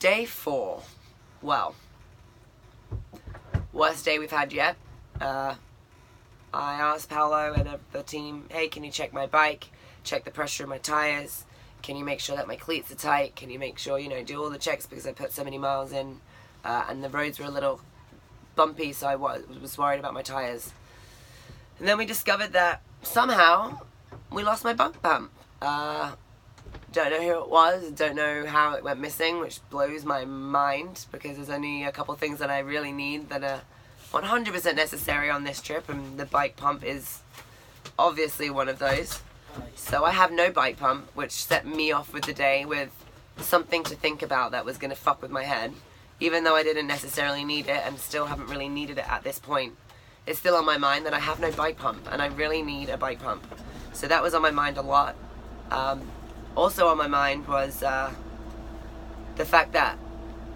Day 4. Well, worst day we've had yet. I asked Paolo and the team, hey, can you check my bike? Check the pressure of my tires? Can you make sure that my cleats are tight? Can you make sure, do all the checks because I put so many miles in? And the roads were a little bumpy, so I was worried about my tires. And then we discovered that somehow we lost my bike pump. Don't know who it was, don't know how it went missing, which blows my mind because there's only a couple things that I really need that are 100% necessary on this trip, and the bike pump is obviously one of those. So I have no bike pump, which set me off with the day with something to think about that was going to fuck with my head. Even though I didn't necessarily need it and still haven't really needed it at this point, it's still on my mind that I have no bike pump and I really need a bike pump. So that was on my mind a lot. Also on my mind was the fact that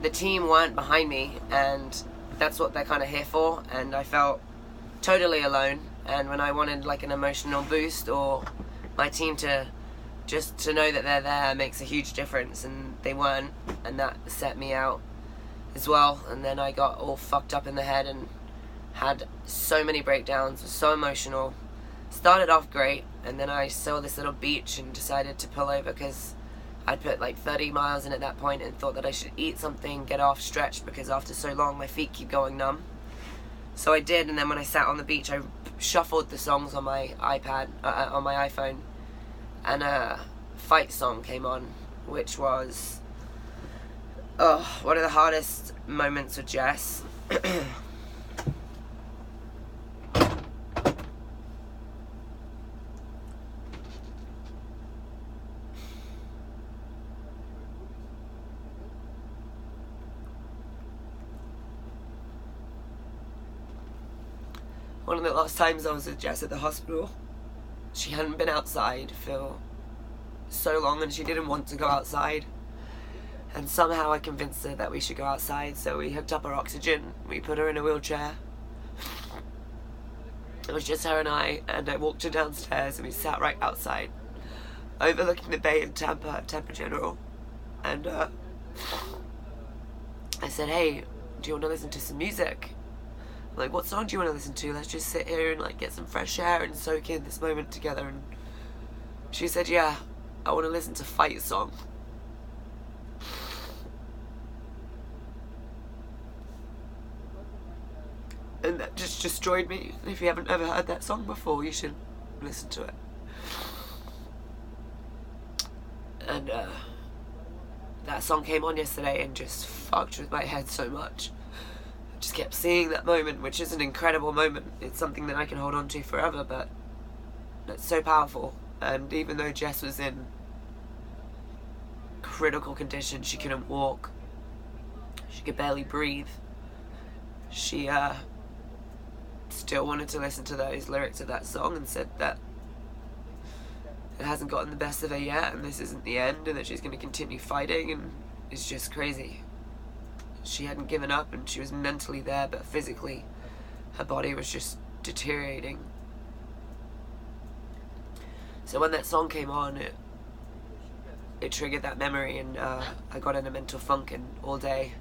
the team weren't behind me, and that's what they're kind of here for, and I felt totally alone. And when I wanted like an emotional boost or my team to just to know that they're there makes a huge difference, and they weren't, and that set me out as well. And then I got all fucked up in the head and had so many breakdowns, was so emotional. Started off great, and then I saw this little beach and decided to pull over because I'd put like 30 miles in at that point and thought that I should eat something, get off, stretch, because after so long my feet keep going numb. So I did, and then when I sat on the beach I shuffled the songs on my iPad, on my iPhone, and a Fight song came on, which was one of the hardest moments with Jess. One of the last times I was with Jess at the hospital, she hadn't been outside for so long and she didn't want to go outside. And somehow I convinced her that we should go outside, so we hooked up her oxygen, we put her in a wheelchair. It was just her and I walked her downstairs and we sat right outside, overlooking the bay in Tampa General. And I said, hey, do you want to listen to some music? Like, what song do you want to listen to? Let's just sit here and like get some fresh air and soak in this moment together. And she said, yeah, I want to listen to Fight song. And that just destroyed me. If you haven't ever heard that song before, you should listen to it. And that song came on yesterday and just fucked with my head so much. Just kept seeing that moment, which is an incredible moment. It's something that I can hold on to forever, but it's so powerful. And even though Jess was in critical condition, she couldn't walk, she could barely breathe, she still wanted to listen to those lyrics of that song and said that it hasn't gotten the best of her yet and this isn't the end and that she's going to continue fighting, and it's just crazy. She hadn't given up and she was mentally there, but physically her body was just deteriorating. So when that song came on, it triggered that memory, and I got in a mental funk, and all day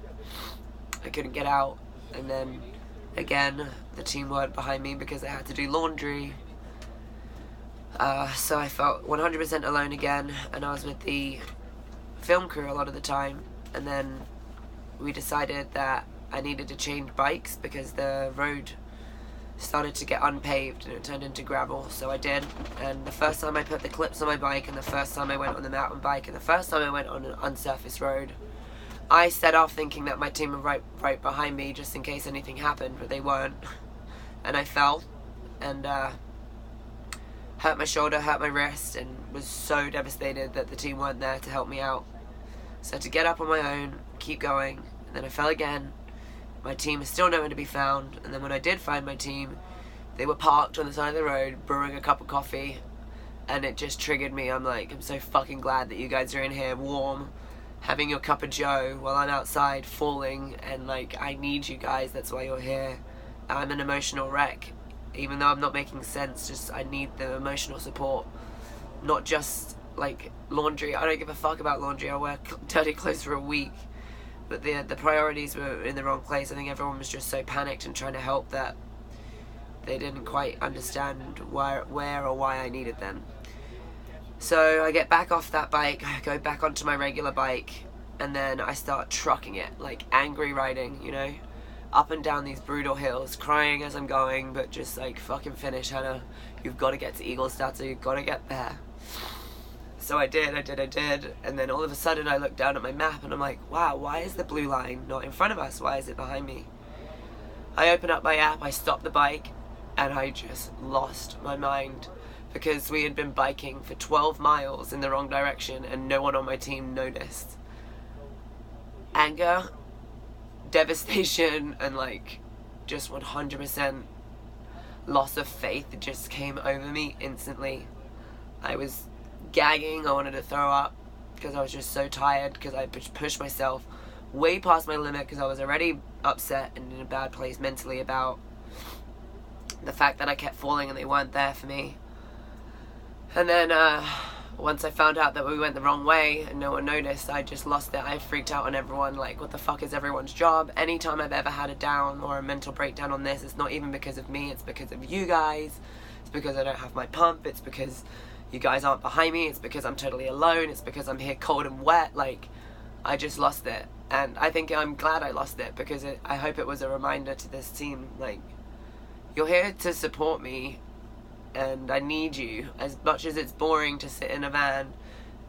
I couldn't get out. And then again, the team weren't behind me because I had to do laundry. So I felt 100% alone again, and I was with the film crew a lot of the time. And then we decided that I needed to change bikes because the road started to get unpaved and it turned into gravel. So I did, and the first time I put the clips on my bike, and the first time I went on the mountain bike, and the first time I went on an unsurfaced road, I set off thinking that my team were right behind me just in case anything happened, but they weren't. And I fell and hurt my shoulder, hurt my wrist, and was so devastated that the team weren't there to help me out. So to get up on my own, keep going, and then I fell again. My team is still nowhere to be found, and then when I did find my team, they were parked on the side of the road, brewing a cup of coffee, and it just triggered me. I'm like, I'm so fucking glad that you guys are in here, warm, having your cup of joe, while I'm outside, falling, and like, I need you guys, that's why you're here. I'm an emotional wreck, even though I'm not making sense, just I need the emotional support, not just like laundry. I don't give a fuck about laundry. I wear dirty clothes for a week, but the priorities were in the wrong place. I think everyone was just so panicked and trying to help that they didn't quite understand where or why I needed them. So I get back off that bike, I go back onto my regular bike, and then I start trucking it, like angry riding, you know, up and down these brutal hills, crying as I'm going, but just like, fucking finish, Hannah. You've got to get to Eaglestadt, you've got to get there. So I did, and then all of a sudden I look down at my map and I'm like, wow, why is the blue line not in front of us? Why is it behind me? I open up my app, I stop the bike, and I just lost my mind, because we had been biking for 12 miles in the wrong direction and no one on my team noticed. Anger, devastation, and like just 100% loss of faith just came over me instantly. I was gagging, I wanted to throw up because I was just so tired, because I pushed myself way past my limit, because I was already upset and in a bad place mentally about the fact that I kept falling and they weren't there for me. And then once I found out that we went the wrong way and no one noticed, I just lost it. I freaked out on everyone, like, what the fuck is everyone's job? Anytime I've ever had a down or a mental breakdown on this, it's not even because of me, it's because of you guys. It's because I don't have my pump, it's because you guys aren't behind me, it's because I'm totally alone, it's because I'm here cold and wet. Like, I just lost it. And I think I'm glad I lost it, because I hope it was a reminder to this team, like, you're here to support me, and I need you. As much as it's boring to sit in a van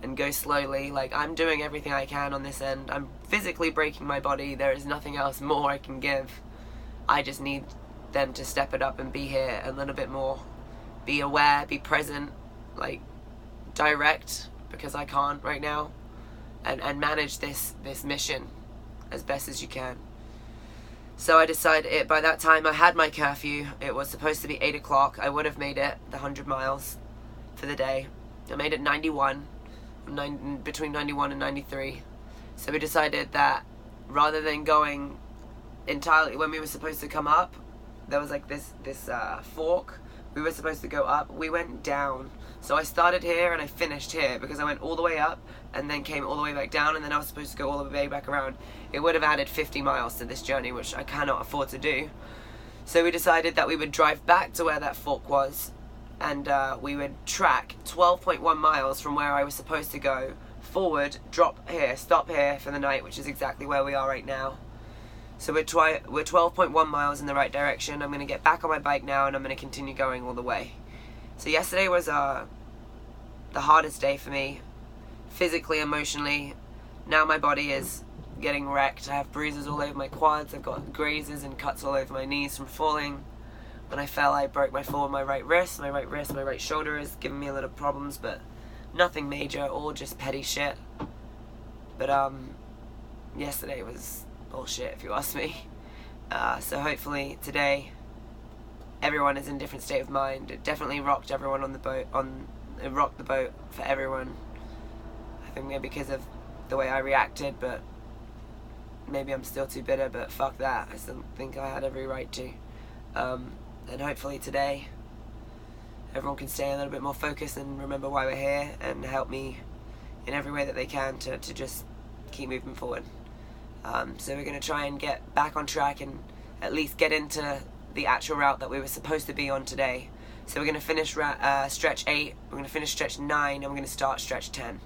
and go slowly, like, I'm doing everything I can on this end. I'm physically breaking my body. There is nothing else more I can give. I just need them to step it up and be here a little bit more. Be aware, be present, like, direct, because I can't right now, and manage this mission as best as you can. So I decided, by that time I had my curfew. It was supposed to be 8 o'clock. I would have made it the 100 miles for the day. I made it 91, between 91 and 93. So we decided that rather than going entirely, when we were supposed to come up, there was like this fork. We were supposed to go up. We went down. So I started here and I finished here, because I went all the way up and then came all the way back down, and then I was supposed to go all the way back around. It would have added 50 miles to this journey, which I cannot afford to do. So we decided that we would drive back to where that fork was, and we would track 12.1 miles from where I was supposed to go forward, drop here, stop here for the night, which is exactly where we are right now. So we're 12.1 miles in the right direction. I'm going to get back on my bike now, and I'm going to continue going all the way. So yesterday was the hardest day for me, physically, emotionally. Now my body is getting wrecked. I have bruises all over my quads. I've got grazes and cuts all over my knees from falling. When I fell, I broke my fall in my right wrist. My right shoulder is giving me a little problems, but nothing major, all just petty shit. But yesterday was bullshit, if you ask me. So hopefully today everyone is in a different state of mind. It definitely rocked everyone on the boat. It rocked the boat for everyone. I think maybe because of the way I reacted, but maybe I'm still too bitter, but fuck that. I still think I had every right to. And hopefully today everyone can stay a little bit more focused and remember why we're here, and help me in every way that they can to just keep moving forward. So we're going to try and get back on track and at least get into the actual route that we were supposed to be on today. So we're going to finish stretch 8, we're going to finish stretch 9, and we're going to start stretch 10.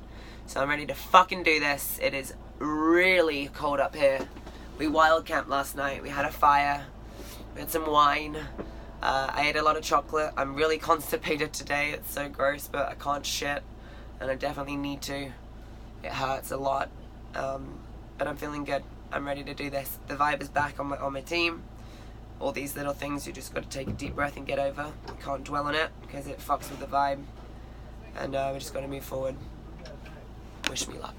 So I'm ready to fucking do this. It is really cold up here. We wild camped last night, we had a fire, we had some wine, I ate a lot of chocolate. I'm really constipated today, it's so gross, but I can't shit, and I definitely need to. It hurts a lot, but I'm feeling good. I'm ready to do this. The vibe is back on my team. All these little things you just got to take a deep breath and get over. You can't dwell on it because it fucks with the vibe, and we're just got to move forward. Wish me luck.